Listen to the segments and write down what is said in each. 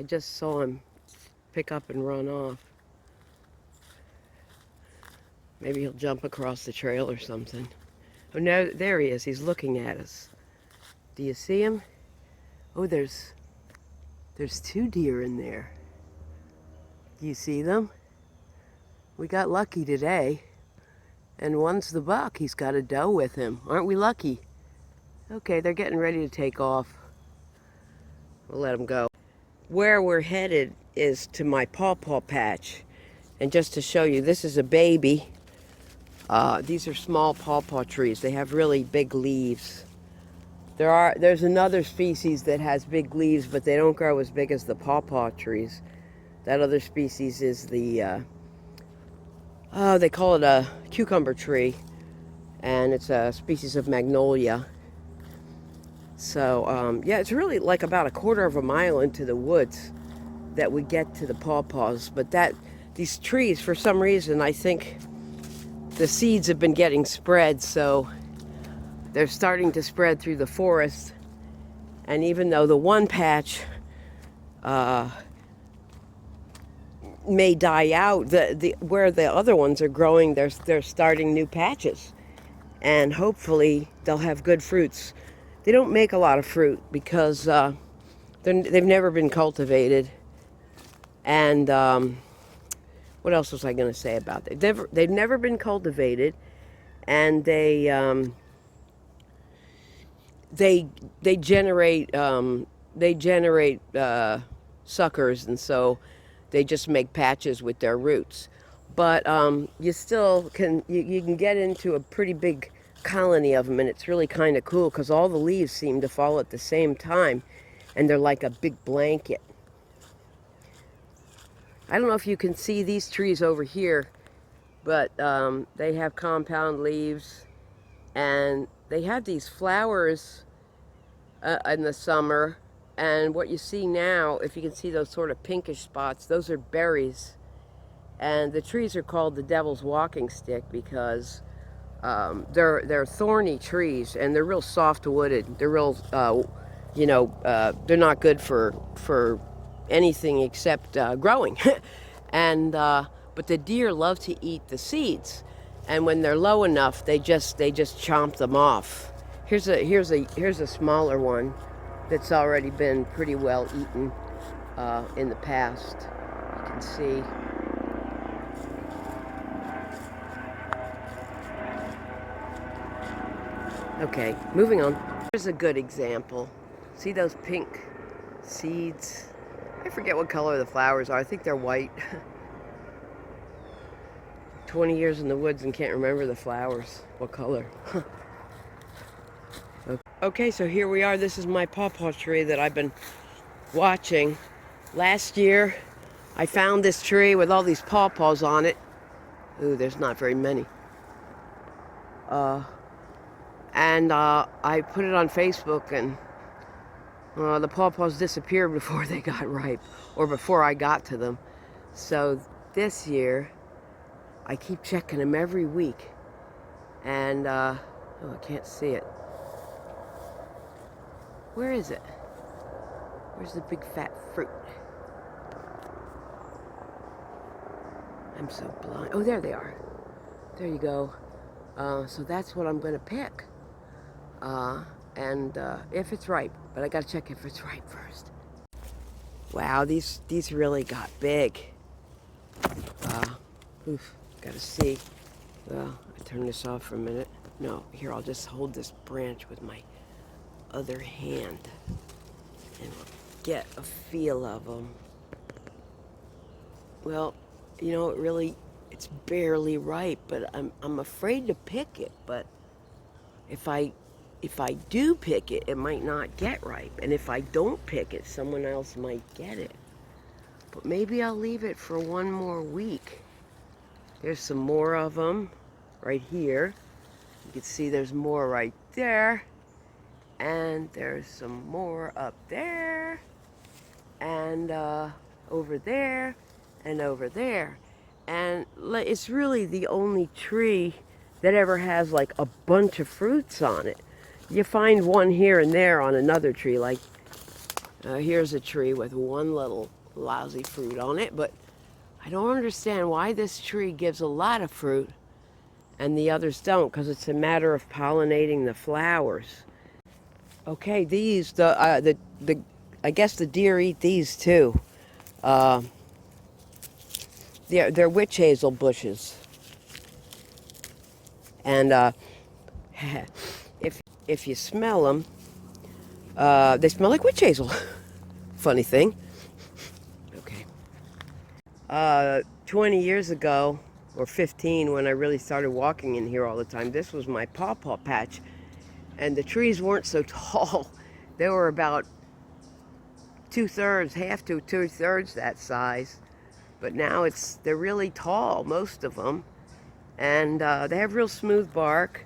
I just saw him pick up and run off. Maybe he'll jump across the trail or something. Oh, no, there he is. He's looking at us. Do you see him? Oh, there's 2 deer in there. Do you see them? We got lucky today. And one's the buck. He's got a doe with him. Aren't we lucky? Okay, they're getting ready to take off. We'll let them go. Where we're headed is to my pawpaw patch. And just to show you, this is a baby. These are small pawpaw trees. They have really big leaves. There's another species that has big leaves, but they don't grow as big as the pawpaw trees. That other species is the, they call it a cucumber tree, and it's a species of magnolia. So, yeah, it's really like about a quarter of a mile into the woods that we get to the pawpaws. But these trees, for some reason, I think the seeds have been getting spread, so they're starting to spread through the forest. And even though the one patch may die out, where the other ones are growing, they're starting new patches. And hopefully they'll have good fruits. They don't make a lot of fruit because they've never been cultivated. And what else was I going to say about it? They've never been cultivated, and they generate suckers, and so they just make patches with their roots. But you still can you can get into a pretty big colony of them, and it's really kind of cool because all the leaves seem to fall at the same time, and they're like a big blanket. I don't know if you can see these trees over here, but they have compound leaves, and they have these flowers in the summer. And what you see now, if you can see those sort of pinkish spots, those are berries. And the trees are called the devil's walking stick because they're thorny trees, and they're real soft-wooded. They're real, they're not good for anything except growing. And but the deer love to eat the seeds, and when they're low enough, they just chomp them off. Here's a smaller one that's already been pretty well eaten in the past. You can see. Okay, moving on. Here's a good example. See those pink seeds? I forget what color the flowers are. I think they're white. 20 years in the woods and can't remember the flowers. What color? Okay, so here we are. This is my pawpaw tree that I've been watching. Last year, I found this tree with all these pawpaws on it. Ooh, there's not very many. And I put it on Facebook, and the pawpaws disappeared before they got ripe, or before I got to them. So this year, I keep checking them every week. And, oh, I can't see it. Where is it? Where's the big fat fruit? I'm so blind. Oh, there they are. There you go. So that's what I'm going to pick. And if it's ripe, but I gotta check if it's ripe first. Wow, these really got big. Gotta see. Well, I turn this off for a minute. No, here, I'll just hold this branch with my other hand and get a feel of them. Well, you know, it's barely ripe, but I'm afraid to pick it. But if I do pick it, it might not get ripe. And if I don't pick it, someone else might get it. But maybe I'll leave it for one more week. There's some more of them right here. You can see there's more right there. And there's some more up there. And over there. And over there. And it's really the only tree that ever has like a bunch of fruits on it. You find one here and there on another tree, like Here's a tree with one little lousy fruit on it, but I don't understand why this tree gives a lot of fruit and the others don't, because it's a matter of pollinating the flowers. Okay, these, I guess the deer eat these too. Uh, they're witch hazel bushes. And if you smell them, they smell like witch hazel. Funny thing. Okay. 20 years ago, or 15, when I really started walking in here all the time, this was my pawpaw patch. And the trees weren't so tall. They were about 2/3, half to 2/3 that size. But now they're really tall, most of them. And they have real smooth bark.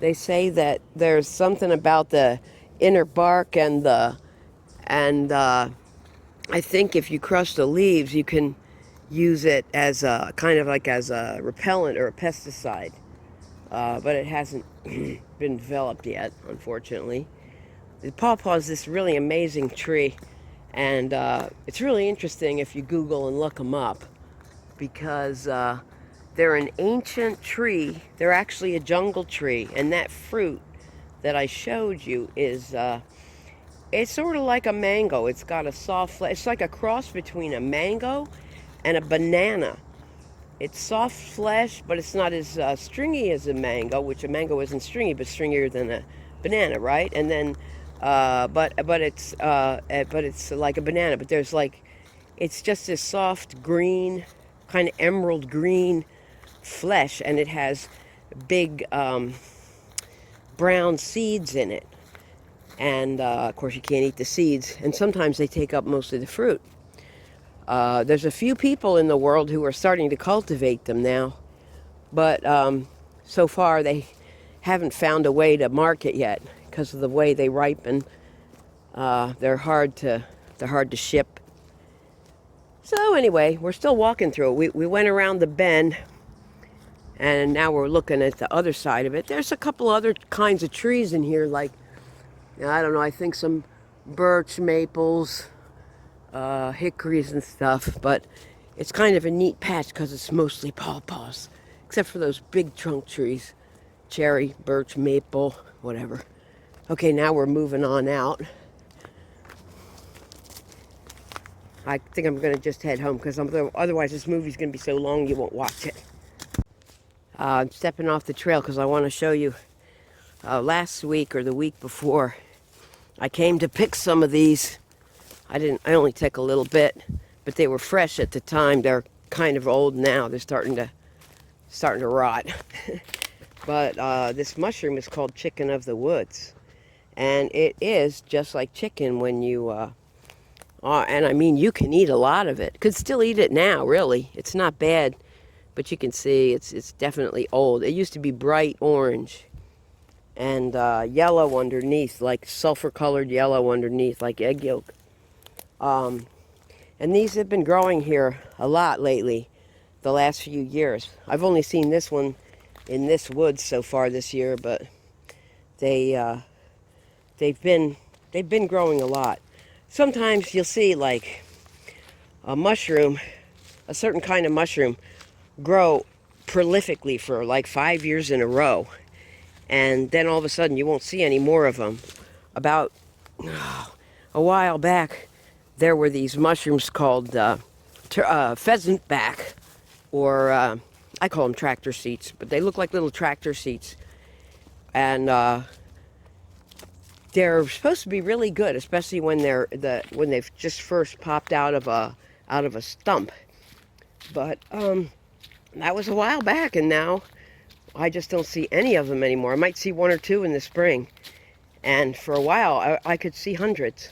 They say that there's something about the inner bark and I think if you crush the leaves, you can use it as a kind of like as a repellent or a pesticide. But it hasn't been developed yet, unfortunately. The pawpaw is this really amazing tree, and it's really interesting if you Google and look them up, because they're an ancient tree. They're actually a jungle tree, and that fruit that I showed you is it's sort of like a mango. It's got a soft flesh. It's like a cross between a mango and a banana. It's soft flesh, but it's not as stringy as a mango, which a mango isn't stringy, but stringier than a banana, right? And then, but it's like a banana. But there's like, it's just this soft green, kind of emerald green flesh, and it has big brown seeds in it. And of course, you can't eat the seeds, and sometimes they take up most of the fruit. There's a few people in the world who are starting to cultivate them now, but so far they haven't found a way to market yet because of the way they ripen. They're hard to ship. So anyway, we're still walking through it. We went around the bend, and now we're looking at the other side of it. There's a couple other kinds of trees in here, like, I don't know, I think some birch, maples, hickories and stuff, but it's kind of a neat patch because it's mostly pawpaws, except for those big trunk trees, cherry, birch, maple, whatever. Okay, now we're moving on out. I think I'm going to just head home because otherwise this movie's going to be so long you won't watch it. I'm stepping off the trail because I want to show you last week or the week before I came to pick some of these. I only took a little bit, but they were fresh at the time. They're kind of old now. They're starting to rot. But this mushroom is called chicken of the woods, and it is just like chicken when you and I mean, you can eat a lot of it. Could still eat it now, really. It's not bad, but you can see it's definitely old. It used to be bright orange and yellow underneath, like sulfur-colored yellow underneath, like egg yolk. And these have been growing here a lot lately, the last few years. I've only seen this one in this woods so far this year, but they've been growing a lot. Sometimes you'll see like a mushroom, a certain kind of mushroom, grow prolifically for like 5 years in a row, and then all of a sudden you won't see any more of them. About a while back, there were these mushrooms called pheasant back, or I call them tractor seats, but they look like little tractor seats, and they're supposed to be really good, especially when when they've just first popped out of a stump. But that was a while back, and now I just don't see any of them anymore. I might see one or two in the spring, and for a while I could see hundreds.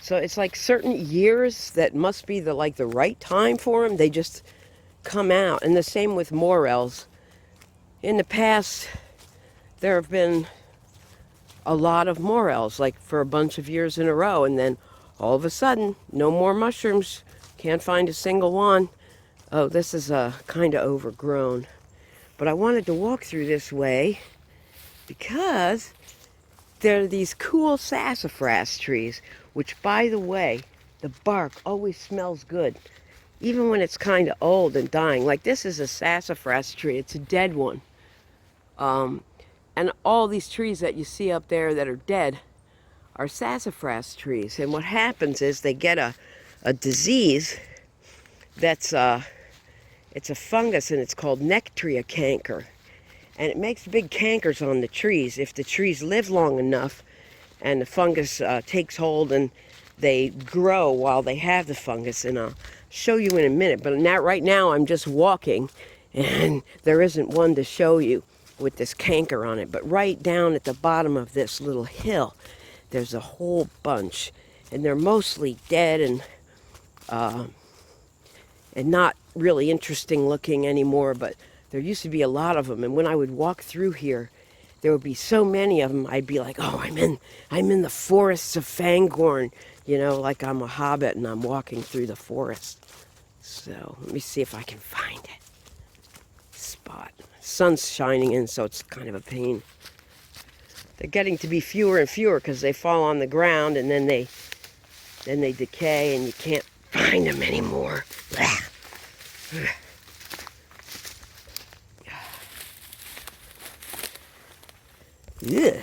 So it's like certain years that must be the right time for them. They just come out, and the same with morels. In the past, there have been a lot of morels, like for a bunch of years in a row, and then all of a sudden, no more mushrooms. Can't find a single one. Oh, this is kind of overgrown. But I wanted to walk through this way because there are these cool sassafras trees, which, by the way, the bark always smells good, even when it's kind of old and dying. Like this is a sassafras tree. It's a dead one. And all these trees that you see up there that are dead are sassafras trees. And what happens is they get a disease that's it's a fungus, and it's called nectria canker. And it makes big cankers on the trees. If the trees live long enough and the fungus takes hold and they grow while they have the fungus. And I'll show you in a minute. But right now I'm just walking, and there isn't one to show you with this canker on it. But right down at the bottom of this little hill, there's a whole bunch. And they're mostly dead and not really interesting looking anymore, but there used to be a lot of them. And when I would walk through here, there would be so many of them. I'd be like, oh, I'm in the forests of Fangorn, you know, like I'm a hobbit and I'm walking through the forest. So let me see if I can find it. Spot. Sun's shining in, so it's kind of a pain. They're getting to be fewer and fewer because they fall on the ground, and then they decay, and you can't find them anymore. Yeah.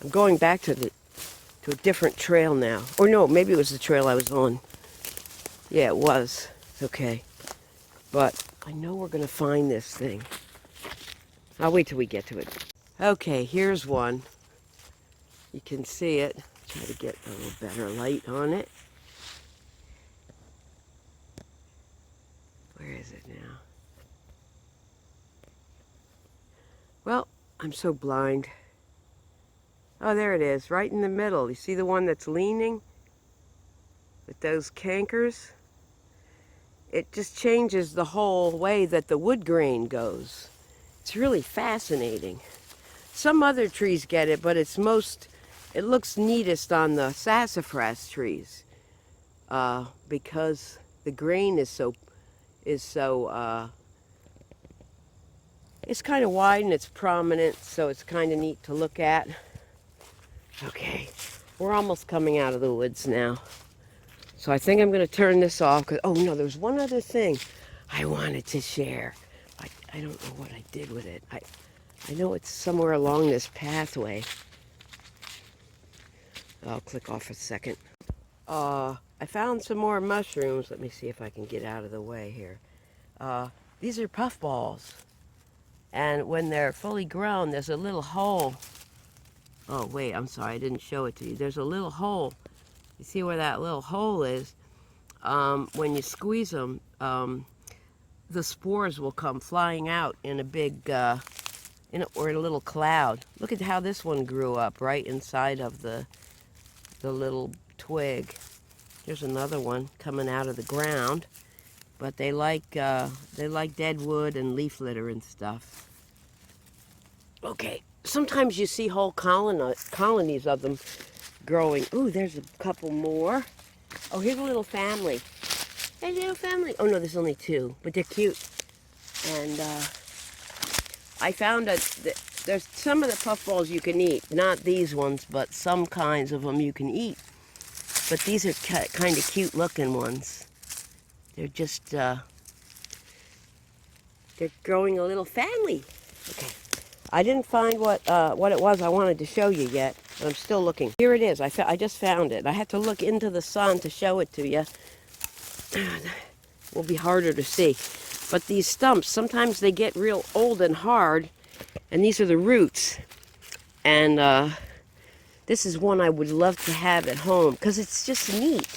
I'm going back to a different trail now. Or no, maybe it was the trail I was on. Yeah, it was. Okay. But I know we're going to find this thing. I'll wait till we get to it. Okay, here's one. You can see it. Try to get a little better light on it. Where is it now? Well, I'm so blind. Oh, there it is, right in the middle. You see the one that's leaning with those cankers? It just changes the whole way that the wood grain goes. It's really fascinating. Some other trees get it, but it looks neatest on the sassafras trees because the grain is so it's kind of wide and it's prominent, so it's kind of neat to look at. Okay, we're almost coming out of the woods now. So I think I'm going to turn this off. Oh no, there's one other thing I wanted to share. I don't know what I did with it. I know it's somewhere along this pathway. I'll click off a second. I found some more mushrooms. Let me see if I can get out of the way here. These are puffballs. And when they're fully grown, there's a little hole. Oh, wait, I'm sorry, I didn't show it to you. There's a little hole. You see where that little hole is? When you squeeze them, the spores will come flying out in a big, or in a little cloud. Look at how this one grew up right inside of the little twig. Here's another one coming out of the ground. But they like dead wood and leaf litter and stuff. Okay, sometimes you see whole colonies of them growing. Ooh, there's a couple more. Oh, here's a little family. Hey, little family. Oh no, there's only two, but they're cute. And I found that there's some of the puffballs you can eat. Not these ones, but some kinds of them you can eat. But these are kind of cute looking ones. They're just, they're growing a little family. Okay. I didn't find what it was I wanted to show you yet, but I'm still looking. Here it is. I just found it. I had to look into the sun to show it to you. It will be harder to see. But these stumps, sometimes they get real old and hard, and these are the roots. And this is one I would love to have at home, because it's just neat.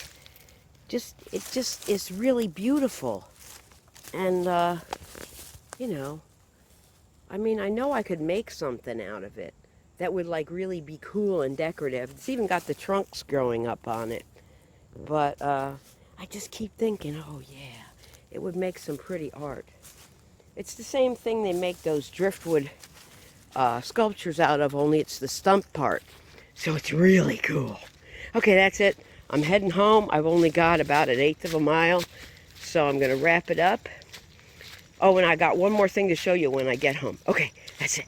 It's really beautiful. And, you know, I mean, I know I could make something out of it that would, like, really be cool and decorative. It's even got the trunks growing up on it. But I just keep thinking, oh, yeah, it would make some pretty art. It's the same thing they make those driftwood sculptures out of, only it's the stump part. So it's really cool. Okay, that's it. I'm heading home. I've only got about 1/8 of a mile, so I'm going to wrap it up. Oh, and I got one more thing to show you when I get home. Okay, that's it.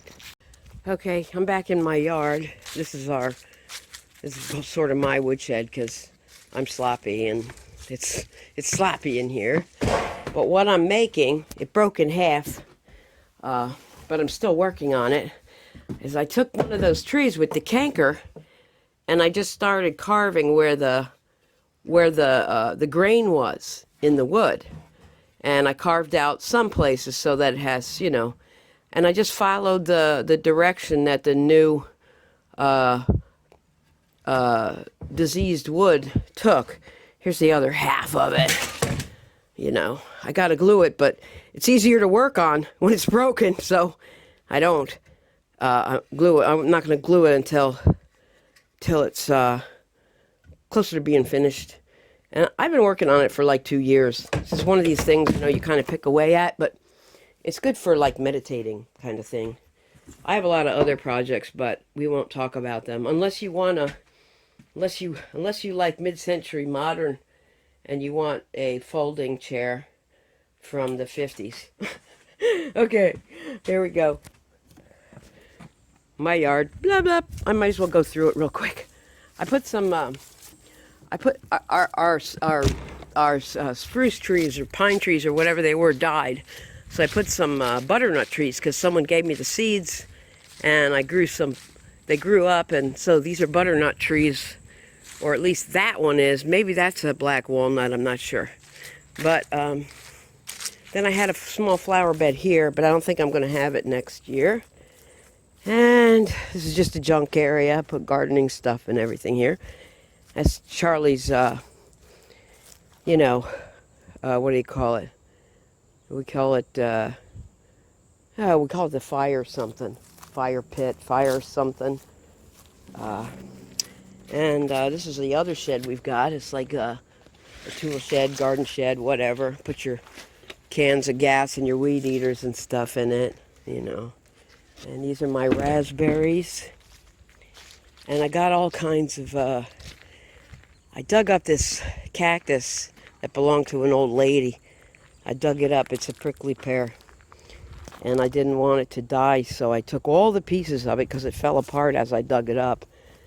Okay, I'm back in my yard. This is This is sort of my woodshed because I'm sloppy and it's sloppy in here. But what I'm making, it broke in half, but I'm still working on it, is I took one of those trees with the canker and I just started carving where the grain was in the wood. And I carved out some places so that it has, you know, and I just followed the direction that the new diseased wood took. Here's the other half of it. You know, I got to glue it, but it's easier to work on when it's broken, so I don't glue it. I'm not going to glue it until it's closer to being finished. And I've been working on it for like 2 years. This is one of these things, you know, you kind of pick away at, but it's good for like meditating kind of thing. I have a lot of other projects, but we won't talk about them unless you like mid-century modern and you want a folding chair from the 50s. Okay, here we go. My yard, blah blah. I might as well go through it real quick. I put some our spruce trees or pine trees or whatever they were died. So I put some butternut trees because someone gave me the seeds and I grew some. They grew up, and so these are butternut trees, or at least that one is. Maybe that's a black walnut, I'm not sure. But then I had a small flower bed here, but I don't think I'm going to have it next year. And this is just a junk area. I put gardening stuff and everything here. That's Charlie's, you know, what do you call it? We call it the fire something. Fire pit, fire something. And this is the other shed we've got. It's like a tool shed, garden shed, whatever. Put your cans of gas and your weed eaters and stuff in it, you know. And these are my raspberries. And I got all kinds of, I dug up this cactus that belonged to an old lady. I dug it up. It's a prickly pear. And I didn't want it to die, so I took all the pieces of it because it fell apart as I dug it up.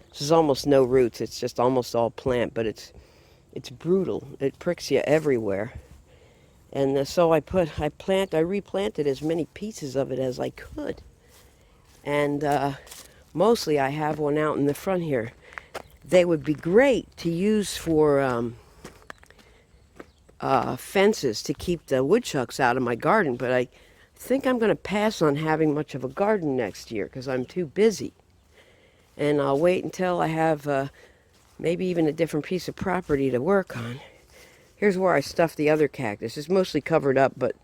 This is almost no roots. It's just almost all plant, but it's brutal. It pricks you everywhere. And so I replanted as many pieces of it as I could. And mostly I have one out in the front here. They would be great to use for fences to keep the woodchucks out of my garden, but I think I'm going to pass on having much of a garden next year because I'm too busy. And I'll wait until I have maybe even a different piece of property to work on. Here's where I stuffed the other cactus. It's mostly covered up, but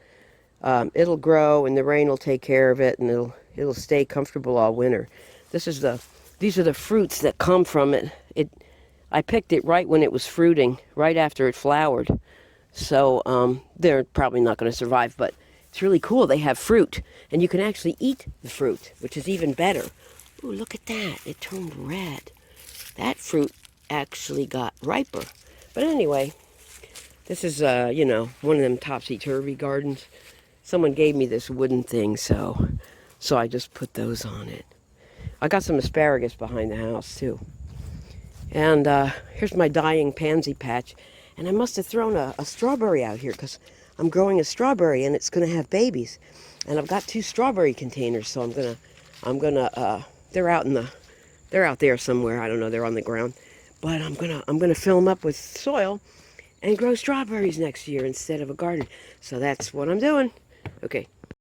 it'll grow and the rain will take care of it, and it'll stay comfortable all winter. These are the fruits that come from it. I picked it right when it was fruiting, right after it flowered. So they're probably not going to survive, but it's really cool. They have fruit, and you can actually eat the fruit, which is even better. Ooh, look at that. It turned red. That fruit actually got riper. But anyway, this is, you know, one of them topsy-turvy gardens. Someone gave me this wooden thing, so I just put those on it. I got some asparagus behind the house, too. And here's my dying pansy patch. And I must have thrown a strawberry out here because I'm growing a strawberry and it's going to have babies. And I've got 2 strawberry containers, so I'm gonna they're out there somewhere. I don't know, they're on the ground. But I'm gonna fill them up with soil and grow strawberries next year instead of a garden. So that's what I'm doing. Okay.